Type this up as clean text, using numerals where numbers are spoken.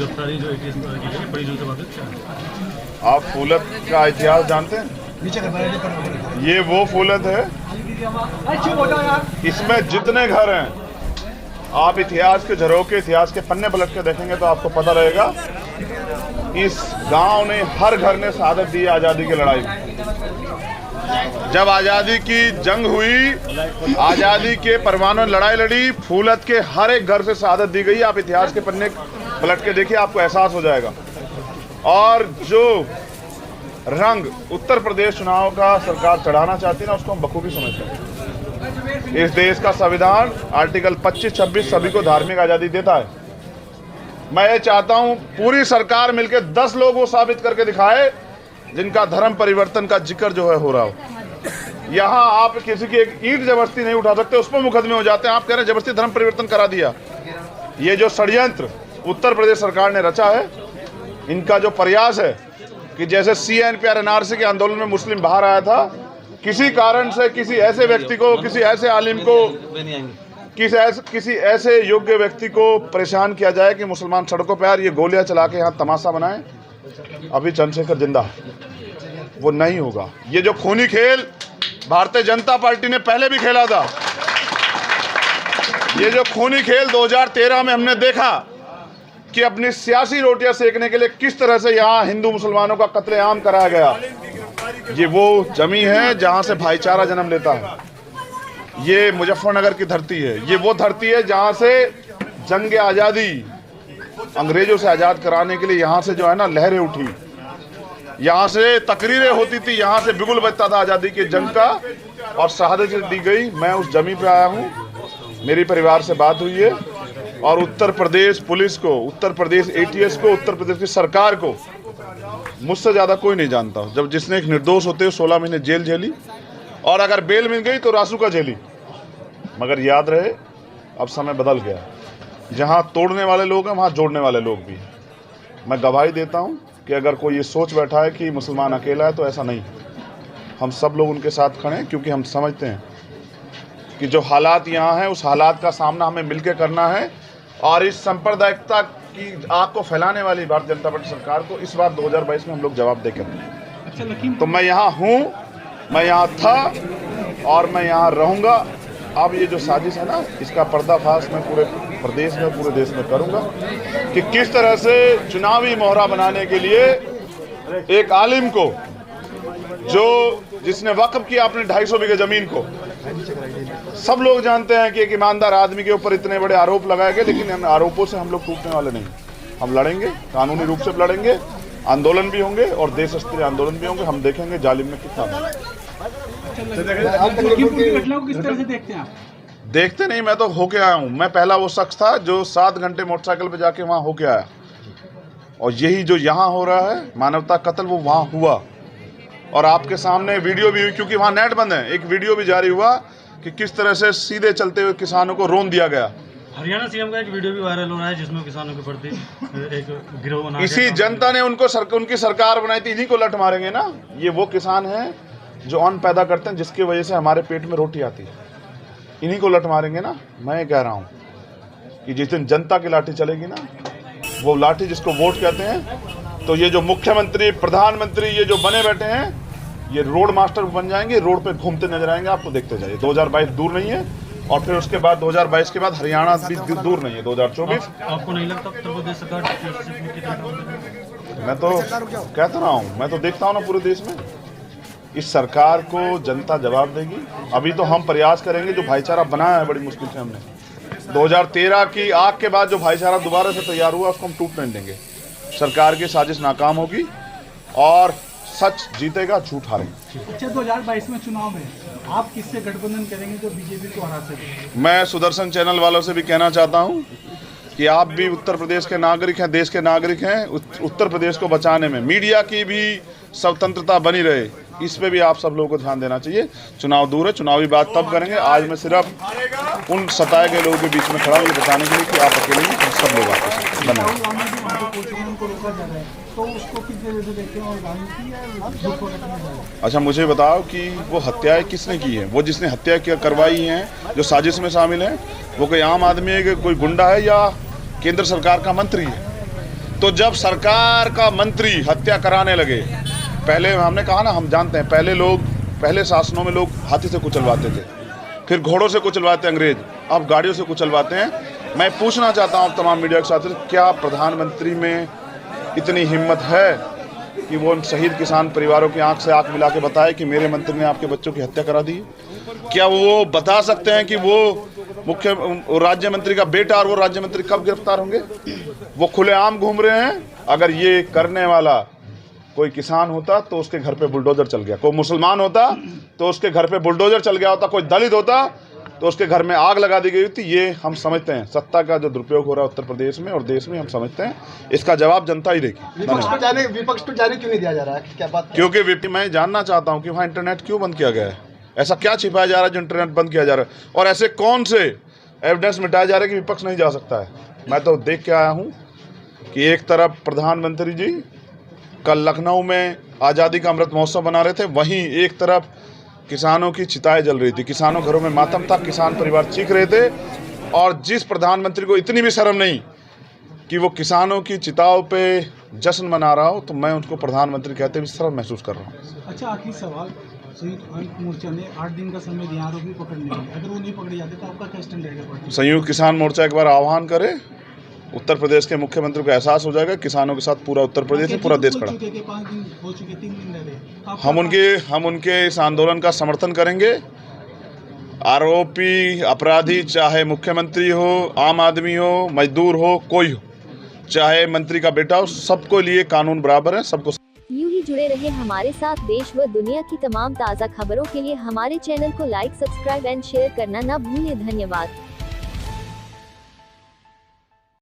गिरफ्तारी जो ATS की गई बड़ी जोर से बात है। आप फूलत का इतिहास जानते हैं? ये वो फूलत है, इसमें जितने घर हैं, आप इतिहास के झरोखे, इतिहास के पन्ने पलट के देखेंगे तो आपको पता रहेगा इस गांव ने, हर घर ने शहादत दी आज़ादी की लड़ाई में। जब आज़ादी की जंग हुई, आज़ादी के परमाणु लड़ाई लड़ी, फूलत के हर एक घर से शहादत दी गई। आप इतिहास के पन्ने पलट के देखिए, आपको एहसास हो जाएगा। और जो रंग उत्तर प्रदेश चुनाव का सरकार चढ़ाना चाहती है ना, उसको हम बखूबी समझते हैं। इस देश का संविधान आर्टिकल 25-26 सभी को धार्मिक आज़ादी देता है। मैं ये चाहता हूं पूरी सरकार मिलकर 10 लोग वो साबित करके दिखाए जिनका धर्म परिवर्तन का जिक्र जो है हो रहा हो। यहाँ आप किसी की एक ईंट जबरदस्ती नहीं उठा सकते, उस पर मुकदमे हो जाते हैं। आप कह रहे हैं जबरदस्ती धर्म परिवर्तन करा दिया। ये जो षड्यंत्र उत्तर प्रदेश सरकार ने रचा है, इनका जो प्रयास है कि जैसे CNPR NRC के आंदोलन में मुस्लिम बाहर आया था, किसी कारण से किसी ऐसे व्यक्ति को, किसी ऐसे आलिम को, किसी ऐसे योग्य व्यक्ति को परेशान किया जाए कि मुसलमान सड़कों पर ये गोलियां चला के यहाँ तमाशा बनाए। अभी चंद्रशेखर जिंदा, वो नहीं होगा। ये जो खूनी खेल भारतीय जनता पार्टी ने पहले भी खेला था, ये जो खूनी खेल 2013 में हमने देखा कि अपनी सियासी रोटियां सेकने के लिए किस तरह से यहाँ हिंदू मुसलमानों का कत्लेआम कराया गया। ये वो जमी है जहां से भाईचारा जन्म लेता है। ये मुजफ्फरनगर की धरती है। ये वो धरती है जहां से जंग आज़ादी, अंग्रेजों से आज़ाद कराने के लिए यहाँ से जो है ना लहरें उठी, यहाँ से तकरीरें होती थी, यहाँ से बिगुल बजता था आज़ादी की जंग का, और शहादत दी गई। मैं उस जमी पे आया हूँ, मेरी परिवार से बात हुई है, और उत्तर प्रदेश पुलिस को, उत्तर प्रदेश ATS को, उत्तर प्रदेश की सरकार को मुझसे ज़्यादा कोई नहीं जानता। जब जिसने एक निर्दोष होते हुए 16 महीने जेल झेली, और अगर बेल मिल गई तो रासू का झेली। मगर याद रहे, अब समय बदल गया। जहाँ तोड़ने वाले लोग हैं, वहाँ जोड़ने वाले लोग भी हैं। मैं गवाही देता हूँ कि अगर कोई ये सोच बैठा है कि मुसलमान अकेला है, तो ऐसा नहीं। हम सब लोग उनके साथ खड़े हैं, क्योंकि हम समझते हैं कि जो हालात यहाँ हैं, उस हालात का सामना हमें मिलकर करना है। और इस सांप्रदायिकता की आग को फैलाने वाली भारतीय जनता पार्टी सरकार को इस बार 2022 में हम लोग जवाब देकर। तो मैं यहाँ हूँ, मैं यहाँ था, और मैं यहाँ रहूँगा। अब ये जो साजिश है ना, इसका पर्दाफाश मैं पूरे प्रदेश में, पूरे देश में करूँगा कि किस तरह से चुनावी मोहरा बनाने के लिए एक आलिम को, जिसने वक्फ किया अपने 250 बीघे जमीन को। सब लोग जानते हैं कि एक ईमानदार आदमी के ऊपर इतने बड़े आरोप लगाए गए, लेकिन इन आरोपों से हम लोग टूटने वाले नहीं। हम लड़ेंगे, कानूनी रूप से लड़ेंगे, आंदोलन भी होंगे और देश स्तरीय आंदोलन भी होंगे। हम देखेंगे जालिम में कितना देखते नहीं। मैं तो होके आया हूँ। मैं पहला वो शख्स था जो 7 घंटे मोटरसाइकिल पे जाके वहाँ होके आया, और यही जो यहाँ हो रहा है मानवता कत्ल, वो वहाँ हुआ। और आपके सामने वीडियो भी हुई, क्योंकि वहाँ नेट बंद है। एक वीडियो भी जारी हुआ कि किस तरह से सीधे चलते हुए किसानों को रोन दिया गया। हरियाणा CM का एक वीडियो भी वायरल हो रहा है, जिसमें किसानों के प्रति एक गिरोह बना, इसी जनता ने उनकी सरकार बनाई थी। इन्हीं को लट मारेंगे ना। ये वो किसान हैं जो अन्न पैदा करते हैं, जिसकी वजह से हमारे पेट में रोटी आती है। इन्हीं को लट मारेंगे ना। मैं कह रहा हूँ कि जिस दिन जनता की लाठी चलेगी ना, वो लाठी जिसको वोट कहते हैं, तो ये जो मुख्यमंत्री, प्रधानमंत्री ये जो बने बैठे हैं, ये रोड मास्टर बन जाएंगे, रोड पे घूमते नजर आएंगे। आपको देखते जाइए। 2022 दूर नहीं है, और फिर उसके बाद 2022 के बाद हरियाणा भी दूर नहीं है। 2024। आपको नहीं लगता उत्तर प्रदेश सरकार? मैं तो कहता रहा हूँ, मैं तो देखता हूँ ना पूरे देश में। इस सरकार को जनता जवाब देगी। अभी तो हम प्रयास करेंगे, जो भाईचारा बनाया है बड़ी मुश्किल से हमने 2013 की आग के बाद, जो भाईचारा दोबारा से तैयार हुआ, उसको हम टूटने नहीं देंगे। सरकार की साजिश नाकाम होगी और सच जीतेगा, झूठ हारेगा। अच्छा, 2022 में चुनाव में आप किससे गठबंधन करेंगे जो बीजेपी को हरा सके? मैं सुदर्शन चैनल वालों से भी कहना चाहता हूं कि आप भी उत्तर प्रदेश के नागरिक हैं, देश के नागरिक हैं। उत्तर प्रदेश को बचाने में मीडिया की भी स्वतंत्रता बनी रहे, इस पे भी आप सब लोगों को ध्यान देना चाहिए। चुनाव दूर है, चुनावी बात तब करेंगे। आज मैं सिर्फ उन सताए गए लोगों के बीच में खड़ा हूँ, ये बताने के लिए कि आप अकेले नहीं, हम सब लोग आपके बने। अच्छा, मुझे बताओ कि वो हत्याएं किसने की है? वो जिसने हत्या करवाई हैं, जो साजिश में शामिल है, वो कोई आम आदमी है, कोई गुंडा है, या केंद्र सरकार का मंत्री है? तो जब सरकार का मंत्री हत्या कराने लगे, पहले हमने कहा ना, हम जानते हैं पहले शासनों में लोग हाथी से कुचलवाते थे, फिर घोड़ों से कुचलवाते अंग्रेज, अब गाड़ियों से कुचलवाते हैं। मैं पूछना चाहता हूं तमाम मीडिया के साथ, क्या प्रधानमंत्री में इतनी हिम्मत है कि वो उन शहीद किसान परिवारों की आंख से आंख मिला के बताए कि मेरे मंत्री ने आपके बच्चों की हत्या करा दी है? क्या वो बता सकते हैं कि वो राज्य मंत्री का बेटा और वो राज्य मंत्री कब गिरफ्तार होंगे? वो खुलेआम घूम रहे हैं। अगर ये करने वाला कोई किसान होता तो उसके घर पे बुलडोजर चल गया, कोई मुसलमान होता तो उसके घर पे बुलडोजर चल गया होता, कोई दलित होता तो उसके घर में आग लगा दी गई थी। ये हम समझते हैं सत्ता का जो दुरुपयोग हो रहा है उत्तर प्रदेश में और देश में, हम समझते हैं। इसका जवाब जनता ही देगी। विपक्ष को जाने क्यों नहीं दिया जा रहा है, क्या बात? क्योंकि मैं जानना चाहता हूं कि वहाँ इंटरनेट क्यों बंद किया गया है, ऐसा क्या छिपाया जा रहा है जो इंटरनेट बंद किया जा रहा है, और ऐसे कौन से एविडेंस मिटाया जा रहा है कि विपक्ष नहीं जा सकता है। मैं तो देख के आया हूं कि एक तरफ प्रधानमंत्री जी कल लखनऊ में आज़ादी का अमृत महोत्सव बना रहे थे, वहीं एक तरफ किसानों की चिताएं जल रही थी, किसानों घरों में मातम था, किसान परिवार चीख रहे थे। और जिस प्रधानमंत्री को इतनी भी शर्म नहीं कि वो किसानों की चिताओं पे जश्न मना रहा हो, तो मैं उनको प्रधानमंत्री कहते हुए शर्म महसूस कर रहा हूँ। अच्छा, आखिरी सवाल, संयुक्त मोर्चा ने 8 दिन का समय दिया आरोपी पकड़ने के लिए, अगर वो नहीं पकड़े जाते तो आपका क्या स्टैंड रहेगा? संयुक्त किसान मोर्चा एक बार आह्वान करे, उत्तर प्रदेश के मुख्यमंत्री को एहसास हो जाएगा किसानों के साथ पूरा उत्तर प्रदेश पूरा देश खड़ा। 5 दिन हो चुके, 3 दिन रह गए। हम उनके इस आंदोलन का समर्थन करेंगे। आरोपी अपराधी चाहे मुख्यमंत्री हो, आम आदमी हो, मजदूर हो, कोई हो, चाहे मंत्री का बेटा हो, सबको लिए कानून बराबर है, सबको। यूं ही जुड़े रहे हमारे साथ देश व दुनिया की तमाम ताज़ा खबरों के लिए हमारे चैनल को लाइक, सब्सक्राइब एंड शेयर करना ना भूलिए। धन्यवाद।